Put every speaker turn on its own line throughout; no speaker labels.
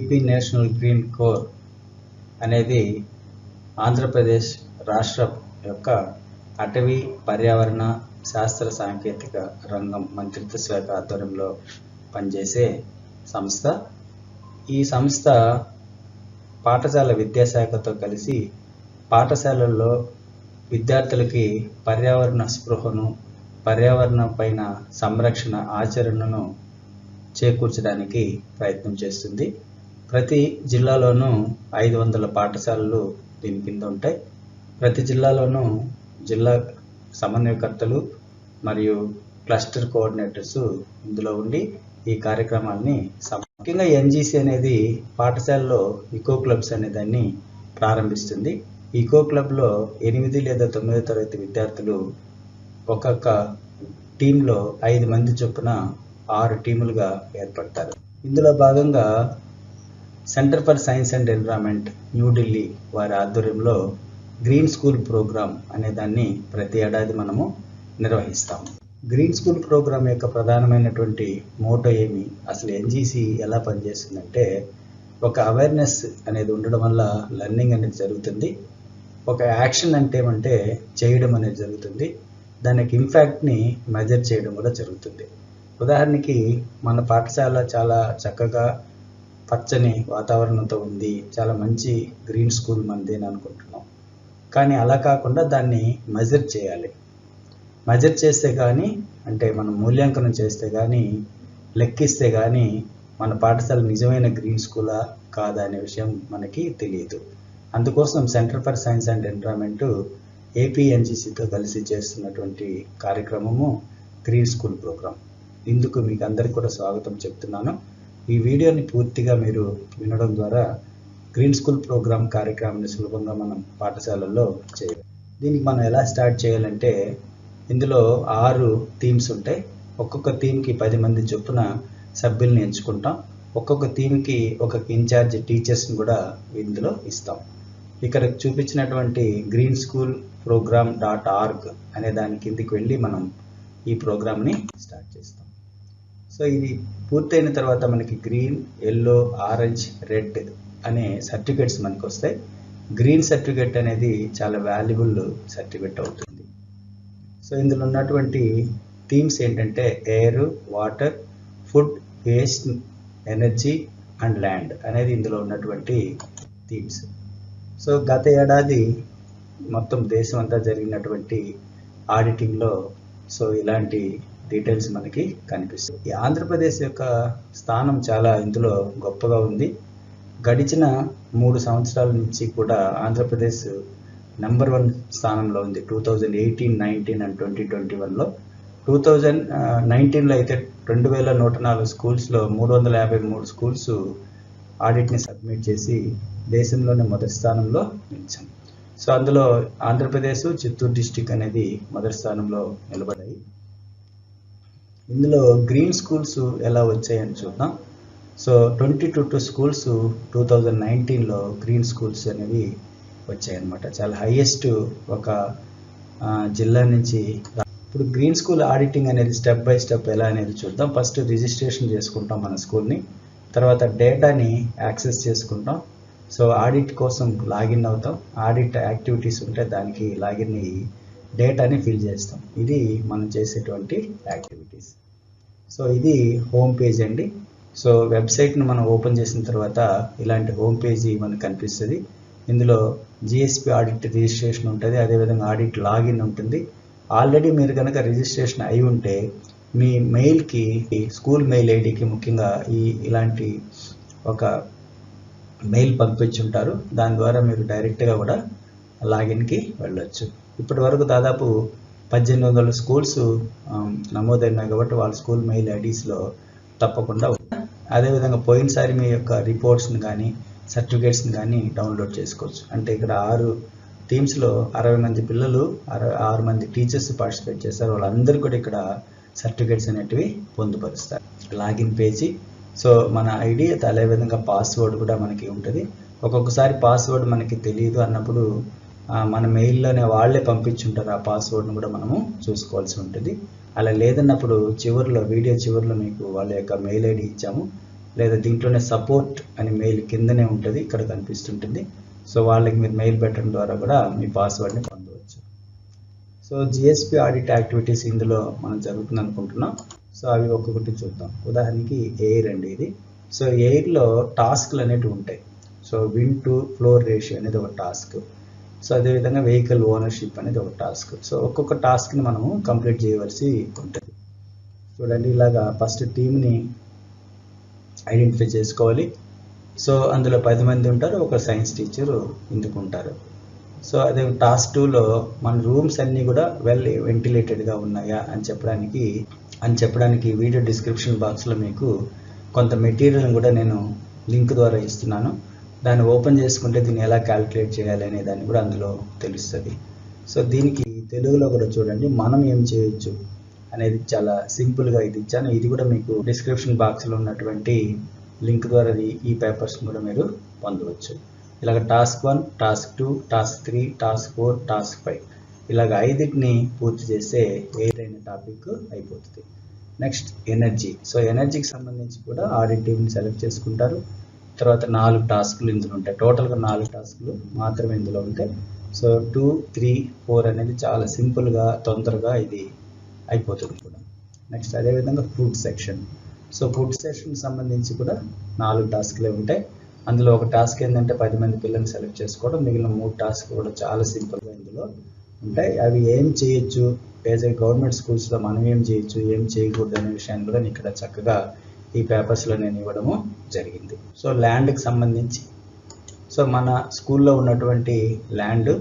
AP national green core అనేది ఆంధ్రప్రదేశ్ రాష్ట్ర యొక్క అటవీ పర్యావరణ శాస్త్ర సాంకేతిక రంగం మంత్రిత్వ శాఖ ఆధ్వర్యంలో పనిచేసే సంస్థ. ఈ సంస్థ పాఠశాల విద్యాశాఖతో కలిసి పాఠశాలల్లో విద్యార్థులకి పర్యావరణ స్పృహను, పర్యావరణం పైన సంరక్షణ ఆచరణను చేకూర్చడానికి ప్రయత్నం చేస్తుంది. ప్రతి జిల్లాలోనూ 500 పాఠశాలలు దీని కింద ఉంటాయి. ప్రతి జిల్లాలోనూ జిల్లా సమన్వయకర్తలు మరియు క్లస్టర్ కోఆర్డినేటర్స్ ఇందులో ఉండి ఈ కార్యక్రమాన్ని ముఖ్యంగా NGC అనేది పాఠశాలలో ఈకో క్లబ్స్ అనే దాన్ని ప్రారంభిస్తుంది. ఈకో క్లబ్లో 8 లేదా 9 తరగతి విద్యార్థులు ఒక్కొక్క టీంలో 5 మంది చొప్పున 6 టీములుగా ఏర్పడతారు. ఇందులో భాగంగా centre for science and environment New Delhi వారి ఆధ్వర్యంలో గ్రీన్ స్కూల్ ప్రోగ్రామ్ అనే దాన్ని ప్రతి ఏడాది మనము నిర్వహిస్తాము. గ్రీన్ స్కూల్ ప్రోగ్రామ్ యొక్క ప్రధానమైనటువంటి మోటో ఏమి, అసలు NGC ఎలా పనిచేస్తుందంటే, ఒక అవేర్నెస్ అనేది ఉండడం వల్ల లెర్నింగ్ అనేది జరుగుతుంది. ఒక యాక్షన్ అంటే ఏమంటే చేయడం అనేది జరుగుతుంది. దానికి ఇంపాక్ట్ని మెజర్ చేయడం కూడా జరుగుతుంది. ఉదాహరణకి మన పాఠశాల చాలా చక్కగా పచ్చని వాతావరణంతో ఉంది, చాలా మంచి గ్రీన్ స్కూల్ మనది అని అనుకుంటున్నాం. కానీ అలా కాకుండా దాన్ని మెజర్ చేయాలి. మెజర్ చేస్తే కానీ, అంటే మనం మూల్యాంకనం చేస్తే కానీ, లెక్కిస్తే కానీ మన పాఠశాల నిజమైన గ్రీన్ స్కూలా కాదా అనే విషయం మనకి తెలియదు. అందుకోసం centre for science and environment AP NGCతో కలిసి చేస్తున్నటువంటి కార్యక్రమము గ్రీన్ స్కూల్ ప్రోగ్రామ్. ఇందుకు మీకు అందరికీ కూడా స్వాగతం చెప్తున్నాను. ఈ వీడియోని పూర్తిగా మీరు వినడం ద్వారా గ్రీన్ స్కూల్ ప్రోగ్రామ్ కార్యక్రమాన్ని సులభంగా మనం పాఠశాలల్లో చేయాలి. దీనికి మనం ఎలా స్టార్ట్ చేయాలంటే, ఇందులో 6 థీమ్స్ ఉంటాయి. ఒక్కొక్క థీమ్కి 10 మంది చొప్పున సభ్యుల్ని ఎంచుకుంటాం. ఒక్కొక్క థీమ్కి ఒక ఇన్ఛార్జ్ టీచర్స్ని కూడా ఇందులో ఇస్తాం. ఇక్కడ చూపించినటువంటి గ్రీన్ స్కూల్ program.org అనే దాని కిందికి వెళ్ళి మనం ఈ ప్రోగ్రామ్ని స్టార్ట్ చేస్తాం. సో ఇది పూర్తయిన తర్వాత మనకి గ్రీన్, ఎల్లో, ఆరెంజ్, రెడ్ అనే సర్టిఫికేట్స్ మనకు వస్తాయి. గ్రీన్ సర్టిఫికేట్ అనేది చాలా వాల్యుబుల్ సర్టిఫికేట్ అవుతుంది. సో ఇందులో ఉన్నటువంటి థీమ్స్ ఏంటంటే air, water, food, waste, energy and land అనేది ఇందులో ఉన్నటువంటి థీమ్స్. సో గత ఏడాది మొత్తం దేశం అంతా జరిగినటువంటి ఆడిటింగ్లో సో ఇలాంటి డీటెయిల్స్ మనకి కనిపిస్తుంది. ఈ ఆంధ్రప్రదేశ్ యొక్క స్థానం చాలా ఇందులో గొప్పగా ఉంది. గడిచిన 3 సంవత్సరాల నుంచి కూడా ఆంధ్రప్రదేశ్ నెంబర్ 1 స్థానంలో ఉంది. 2018, 19 అండ్ 2021లో. 2019లో అయితే 2104 స్కూల్స్లో 353 స్కూల్స్ ఆడిట్ని సబ్మిట్ చేసి దేశంలోనే మొదటి స్థానంలో నిలిచాం. సో అందులో ఆంధ్రప్రదేశ్, చిత్తూరు డిస్టిక్ అనేది మొదటి స్థానంలో నిలబడ్డాయి. ఇందులో గ్రీన్ స్కూల్స్ ఎలా వచ్చాయని చూద్దాం. సో 22 స్కూల్స్ 2019లో గ్రీన్ స్కూల్స్ అనేవి వచ్చాయన్నమాట. చాలా హైయెస్ట్ ఒక జిల్లా నుంచి. ఇప్పుడు గ్రీన్ స్కూల్ ఆడిటింగ్ అనేది స్టెప్ బై స్టెప్ ఎలా అనేది చూద్దాం. ఫస్ట్ రిజిస్ట్రేషన్ చేసుకుంటాం మన స్కూల్ని, తర్వాత డేటాని యాక్సెస్ చేసుకుంటాం. సో ఆడిట్ కోసం లాగిన్ అవుతాం. ఆడిట్ యాక్టివిటీస్ ఉంటే దానికి లాగిన్ అయ్యి డేటాని ఫిల్ చేస్తాం. ఇది మనం చేసేటువంటి యాక్టివిటీస్. సో ఇది హోమ్ పేజ్ అండి. సో వెబ్సైట్ను మనం ఓపెన్ చేసిన తర్వాత ఇలాంటి హోమ్ పేజీ మనకు కనిపిస్తుంది. ఇందులో GSP ఆడిట్ రిజిస్ట్రేషన్ ఉంటుంది, అదేవిధంగా ఆడిట్ లాగిన్ ఉంటుంది. ఆల్రెడీ మీరు కనుక రిజిస్ట్రేషన్ అయి ఉంటే మీ మెయిల్కి, స్కూల్ మెయిల్ ఐడికి ముఖ్యంగా ఇలాంటి ఒక మెయిల్ పంపించుంటారు. దాని ద్వారా మీరు డైరెక్ట్గా కూడా లాగిన్కి వెళ్ళొచ్చు. ఇప్పటి వరకు దాదాపు 1800 స్కూల్స్ నమోదైనాయి కాబట్టి వాళ్ళ స్కూల్ మెయిల్ ఐడీస్లో తప్పకుండా. అదేవిధంగా పోయినసారి మీ యొక్క రిపోర్ట్స్ని కానీ సర్టిఫికేట్స్ని కానీ డౌన్లోడ్ చేసుకోవచ్చు. అంటే ఇక్కడ 6 థీమ్స్లో 60 మంది పిల్లలు, 6 మంది టీచర్స్ పార్టిసిపేట్ చేస్తారు. వాళ్ళందరూ కూడా ఇక్కడ సర్టిఫికేట్స్ అనేటివి పొందుపరుస్తారు. Login page. సో మన ఐడి, అదేవిధంగా పాస్వర్డ్ కూడా మనకి ఉంటుంది. ఒక్కొక్కసారి పాస్వర్డ్ మనకి తెలియదు అన్నప్పుడు మన మెయిల్లోనే వాళ్ళే పంపించుంటారు. ఆ పాస్వర్డ్ను కూడా మనము చూసుకోవాల్సి ఉంటుంది. అలా లేదన్నప్పుడు చివరిలో, వీడియో చివరిలో మీకు వాళ్ళ యొక్క మెయిల్ ఐడి ఇచ్చాము. లేదా దీంట్లోనే సపోర్ట్ అని మెయిల్ కిందనే ఉంటుంది, ఇక్కడ కనిపిస్తుంటుంది. సో వాళ్ళకి మీరు మెయిల్ పెట్టడం ద్వారా కూడా మీ పాస్వర్డ్ని పొందవచ్చు. సో GSP ఆడిట్ యాక్టివిటీస్ ఇందులో మనం జరుగుతుంది అనుకుంటున్నాం. సో అవి ఒక్కొక్కటి చూద్దాం. ఉదాహరణకి ఎయిర్ అండి ఇది. సో ఎయిర్లో టాస్క్లు అనేవి ఉంటాయి. So wind to floor ratio అనేది ఒక టాస్క్. సో అదేవిధంగా వెహికల్ ఓనర్షిప్ అనేది ఒక టాస్క్. సో ఒక్కొక్క టాస్క్ని మనము కంప్లీట్ చేయవలసి ఉంటుంది. చూడండి, ఇలాగా ఫస్ట్ టీమ్ని ఐడెంటిఫై చేసుకోవాలి. సో అందులో 10 మంది ఉంటారు, ఒక సైన్స్ టీచరు ఇందుకు ఉంటారు. సో అదే టాస్క్ 2లో మన రూమ్స్ అన్నీ కూడా వెల్ వెంటిలేటెడ్గా ఉన్నాయా అని చెప్పడానికి వీడియో డిస్క్రిప్షన్ బాక్స్లో మీకు కొంత మెటీరియల్ని కూడా నేను లింక్ ద్వారా ఇస్తున్నాను. దాన్ని ఓపెన్ చేసుకుంటే దీన్ని ఎలా క్యాలిక్యులేట్ చేయాలి అనే దాన్ని కూడా అందులో తెలుస్తుంది. సో దీనికి తెలుగులో కూడా చూడండి, మనం ఏం చేయొచ్చు అనేది చాలా సింపుల్గా ఇది ఇచ్చాను. ఇది కూడా మీకు డిస్క్రిప్షన్ బాక్స్లో ఉన్నటువంటి లింక్ ద్వారా ఈ పేపర్స్ కూడా మీరు పొందవచ్చు. ఇలాగ task 1, task 2, task 3, task 4, task 5 ఇలాగ 5ని పూర్తి చేస్తే ఏదైనా టాపిక్ అయిపోతుంది. Next energy. సో ఎనర్జీకి సంబంధించి కూడా ఆడిట్ టీమ్ని సెలెక్ట్ చేసుకుంటారు. తర్వాత 4 టాస్క్లు ఇందులో ఉంటాయి. టోటల్గా 4 టాస్క్లు మాత్రమే ఇందులో ఉంటాయి. సో 2, 3, 4 అనేది చాలా సింపుల్గా తొందరగా ఇది అయిపోతుంది కూడా. నెక్స్ట్ అదేవిధంగా ఫుడ్ సెక్షన్. సో ఫుడ్ సెక్షన్కి సంబంధించి కూడా 4 టాస్క్లే ఉంటాయి. అందులో ఒక టాస్క్ ఏంటంటే 10 మంది పిల్లల్ని సెలెక్ట్ చేసుకోవడం. మిగిలిన 3 టాస్క్ కూడా చాలా సింపుల్గా ఇందులో ఉంటాయి. అవి ఏం చేయొచ్చు, గవర్నమెంట్ స్కూల్స్లో మనం ఏం చేయొచ్చు, ఏం చేయకూడదు అనే విషయాన్ని కూడా ఇక్కడ చక్కగా ఈ పేపర్స్లో నేను ఇవ్వడము జరిగింది. సో ల్యాండ్కి సంబంధించి, సో మన స్కూల్లో ఉన్నటువంటి ల్యాండ్,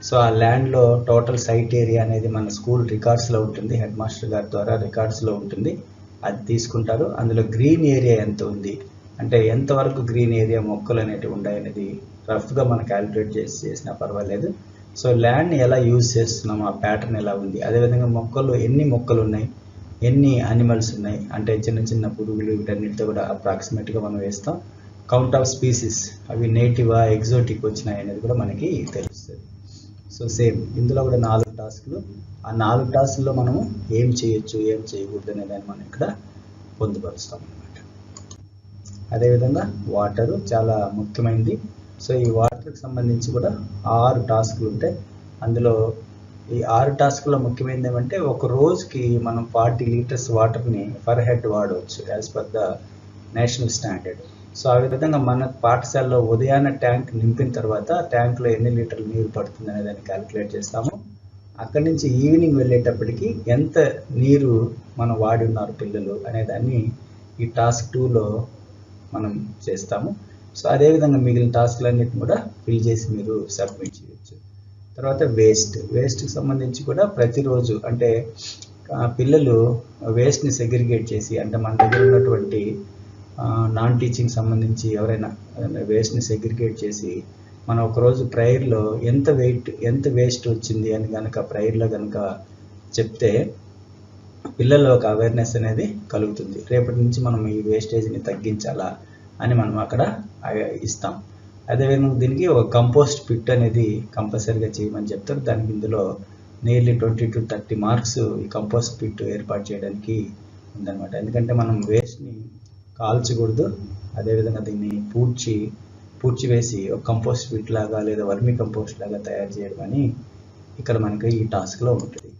సో ఆ ల్యాండ్లో టోటల్ సైట్ ఏరియా అనేది మన స్కూల్ రికార్డ్స్లో ఉంటుంది, హెడ్ మాస్టర్ గారి ద్వారా రికార్డ్స్లో ఉంటుంది. అది తీసుకుంటారు. అందులో గ్రీన్ ఏరియా ఎంత ఉంది అంటే ఎంతవరకు గ్రీన్ ఏరియా మొక్కలు అనేటివి ఉన్నాయనేది రఫ్గా మనం క్యాలిక్యులేట్ చేసినా పర్వాలేదు. సో ల్యాండ్ని ఎలా యూజ్ చేస్తున్నాం, ఆ ప్యాటర్న్ ఎలా ఉంది, అదేవిధంగా మొక్కలు ఎన్ని మొక్కలు ఉన్నాయి, ఎన్ని యానిమల్స్ ఉన్నాయి అంటే చిన్న చిన్న పురుగులు, వీటన్నిటితో కూడా అప్రాక్సిమేట్గా మనం వేస్తాం. కౌంట్ ఆఫ్ స్పీసీస్, అవి నేటివా ఎగ్జోటిక్ వచ్చినాయి అనేది కూడా మనకి తెలుస్తుంది. సో సేమ్ ఇందులో కూడా 4 టాస్క్లు. ఆ 4 టాస్క్లో మనము ఏం చేయొచ్చు, ఏం చేయకూడదు అనే దాన్ని మనం ఇక్కడ పొందుపరుస్తాం అన్నమాట. అదేవిధంగా వాటరు చాలా ముఖ్యమైనది. సో ఈ వాటర్కి సంబంధించి కూడా 6 టాస్క్లు ఉంటాయి. అందులో ఈ 6 టాస్క్లో ముఖ్యమైనది ఏమంటే ఒక రోజుకి మనం 40 లీటర్స్ వాటర్ని పర్ హెడ్ వాడవచ్చు as per the national standard. So ఆ విధంగా మన పాఠశాలలో ఉదయాన్నే ట్యాంక్ నింపిన తర్వాత ట్యాంక్లో ఎన్ని లీటర్లు నీరు పడుతుంది అనే దాన్ని క్యాలిక్యులేట్ చేస్తాము. అక్కడి నుంచి ఈవినింగ్ వెళ్ళేటప్పటికి ఎంత నీరు మనం వాడి ఉన్నారు పిల్లలు అనేదాన్ని ఈ టాస్క్ 2లో మనం చేస్తాము. సో అదేవిధంగా మిగిలిన టాస్క్లన్నిటిని కూడా ఫిల్ చేసి మీరు సబ్మిట్ చేయొచ్చు. తర్వాత వేస్ట్కి సంబంధించి కూడా ప్రతిరోజు అంటే పిల్లలు వేస్ట్ని సెగ్రిగేట్ చేసి, అంటే మన దగ్గర ఉన్నటువంటి నాన్ టీచింగ్ సంబంధించి ఎవరైనా వేస్ట్ని సెగ్రిగేట్ చేసి మనం ఒకరోజు ప్రేయర్లో ఎంత వేస్ట్ వచ్చింది అని కనుక ప్రేయర్లో కనుక చెప్తే పిల్లల్లో ఒక అవేర్నెస్ అనేది కలుగుతుంది. రేపటి నుంచి మనం ఈ వేస్టేజ్ని తగ్గించాలా అని మనం అక్కడ ఇస్తాం. అదేవిధంగా దీనికి ఒక కంపోస్ట్ పిట్ అనేది కంపల్సరీగా చేయమని చెప్తారు. దానికి ఇందులో నియర్లీ 20 to 30 మార్క్స్ ఈ కంపోస్ట్ పిట్ ఏర్పాటు చేయడానికి ఉందన్నమాట. ఎందుకంటే మనం వేస్ట్ని కాల్చకూడదు, అదేవిధంగా దీన్ని పూడ్చివేసి ఒక కంపోస్ట్ పిట్ లాగా లేదా వర్మీ కంపోస్ట్ లాగా తయారు చేయడం అని ఇక్కడ మనకి ఈ టాస్క్లో ఉంటుంది.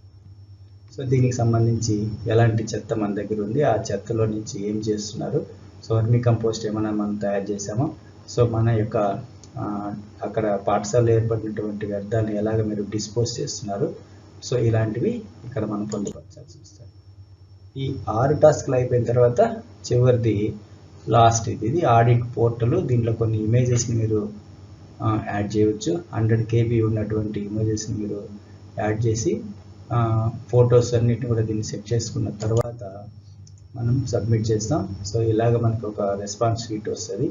సో దీనికి సంబంధించి ఎలాంటి చెత్త మన దగ్గర ఉంది, ఆ చెత్తలో నుంచి ఏం చేస్తున్నారు, సో వర్మీ కంపోస్ట్ ఏమైనా మనం తయారు చేసామో, సో మన యొక్క అక్కడ పాఠశాలలో ఏర్పడినటువంటి వ్యర్థాలను ఎలాగ మీరు డిస్పోజ్ చేస్తున్నారు, సో ఇలాంటివి ఇక్కడ మనం పొందుపరచాల్సి వస్తుంది. ఈ 6 టాస్క్లు అయిపోయిన తర్వాత చివరిది లాస్ట్ ఇది ఆడిట్ పోర్టల్. దీంట్లో కొన్ని ఇమేజెస్ని మీరు యాడ్ చేయవచ్చు. 100 KB ఉన్నటువంటి ఇమేజెస్ని మీరు యాడ్ చేసి ఫొటోస్ అన్నిటిని కూడా దీన్ని సెట్ చేసుకున్న తర్వాత మనం సబ్మిట్ చేస్తాం. సో ఇలాగ మనకు ఒక రెస్పాన్స్ షీట్ వస్తుంది.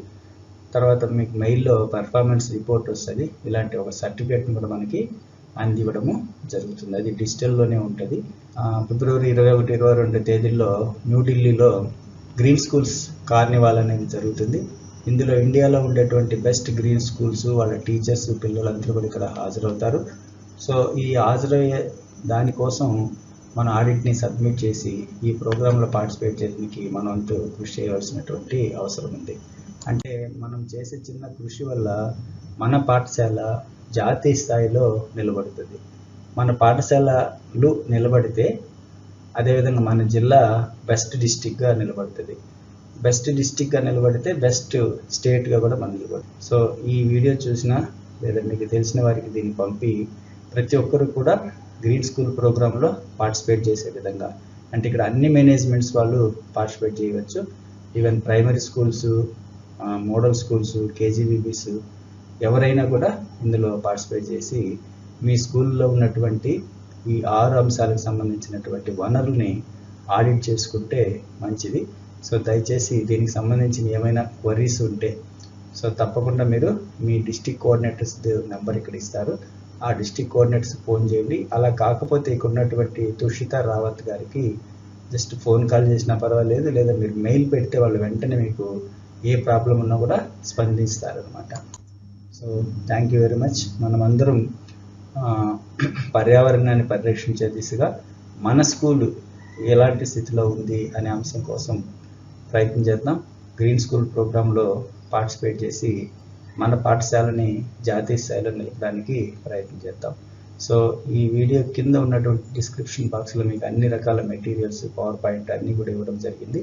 తర్వాత మీకు మెయిల్లో పెర్ఫార్మెన్స్ రిపోర్ట్ వస్తుంది. ఇలాంటి ఒక సర్టిఫికేట్ని కూడా మనకి అందివ్వడము జరుగుతుంది. అది డిజిటల్లోనే ఉంటుంది. ఫిబ్రవరి 21, 22 తేదీల్లో న్యూఢిల్లీలో గ్రీన్ స్కూల్స్ కార్నివాల్ అనేది జరుగుతుంది. ఇందులో ఇండియాలో ఉండేటువంటి బెస్ట్ గ్రీన్ స్కూల్స్, వాళ్ళ టీచర్స్, పిల్లలందరూ కూడా ఇక్కడ హాజరవుతారు. సో ఈ హాజరయ్యే దానికోసం మన ఆడిట్ని సబ్మిట్ చేసి ఈ ప్రోగ్రాంలో పార్టిసిపేట్ చేయడానికి మనం అంటూ కృషి చేయవలసినటువంటి అవసరం ఉంది. అంటే మనం చేసే చిన్న కృషి వల్ల మన పాఠశాల జాతీయ స్థాయిలో నిలబడుతుంది. మన పాఠశాలలు నిలబడితే అదేవిధంగా మన జిల్లా బెస్ట్ డిస్టిక్గా నిలబడుతుంది. బెస్ట్ డిస్టిక్గా నిలబడితే బెస్ట్ స్టేట్గా కూడా మనం నిలబడుతుంది. సో ఈ వీడియో చూసినా లేదా మీకు తెలిసిన వారికి దీన్ని పంపి ప్రతి ఒక్కరు కూడా గ్రీన్ స్కూల్ ప్రోగ్రాంలో పార్టిసిపేట్ చేసే విధంగా, అంటే ఇక్కడ అన్ని మేనేజ్మెంట్స్ వాళ్ళు పార్టిసిపేట్ చేయవచ్చు. Even primary schools, model schools, KGBVs ఎవరైనా కూడా ఇందులో పార్టిసిపేట్ చేసి మీ స్కూల్లో ఉన్నటువంటి ఈ 6 అంశాలకు సంబంధించినటువంటి వనరుల్ని ఆడిట్ చేసుకుంటే మంచిది. సో దయచేసి దీనికి సంబంధించిన ఏమైనా క్వరీస్ ఉంటే సో తప్పకుండా మీరు మీ డిస్ట్రిక్ట్ కోఆర్డినేటర్స్ నెంబర్ ఇక్కడ ఇస్తారు, ఆ డిస్ట్రిక్ట్ కోఆర్డినేటర్స్ ఫోన్ చేయండి. అలా కాకపోతే ఇక్కడ ఉన్నటువంటి తుషిత రావత్ గారికి జస్ట్ ఫోన్ కాల్ చేసినా పర్వాలేదు, లేదా మీరు మెయిల్ పెడితే వాళ్ళు వెంటనే మీకు ఏ ప్రాబ్లం ఉన్నా కూడా స్పందిస్తారనమాట. So thank you very much. మనమందరం పర్యావరణాన్ని పరిరక్షించే దిశగా మన స్కూల్ ఎలాంటి స్థితిలో ఉంది అనే అంశం కోసం ప్రయత్నం చేద్దాం. గ్రీన్ స్కూల్ ప్రోగ్రాంలో పార్టిసిపేట్ చేసి మన పాఠశాలని జాతీయ స్థాయిలో నిలపడానికి ప్రయత్నం చేద్దాం. సో ఈ వీడియో కింద ఉన్నటువంటి డిస్క్రిప్షన్ బాక్స్లో మీకు అన్ని రకాల మెటీరియల్స్, పవర్ పాయింట్ అన్నీ కూడా ఇవ్వడం జరిగింది.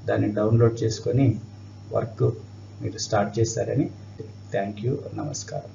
దాన్ని డౌన్లోడ్ చేసుకొని వర్క్ మీరు స్టార్ట్ చేస్తారని. Thank you. నమస్కారం.